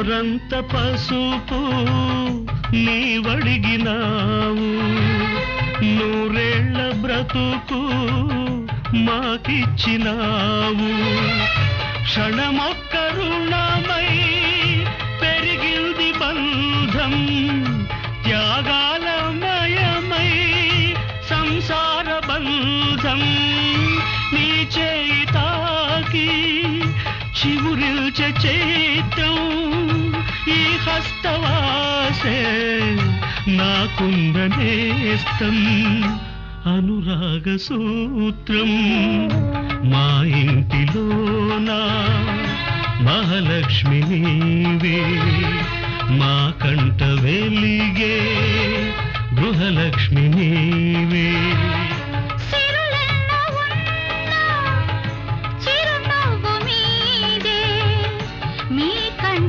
నోరంత పసుపు నీవడిగినావు, నూరేళ్ల బ్రతుకు మాకిచ్చినావు. క్షణమొక్క రుణమై పెరిగింది బంధం, త్యాగాలమయమై సంసార బంధం. నీ చేయి తాకి చివురిల్చే చైత్రం, ఈ హస్తవాసే నాకుందనేస్తం. అనురాగ సూత్రం మా ఇంటిలోనా మహాలక్ష్మి నీవే, మా కంట వెలిగే గృహలక్ష్మి నీవే.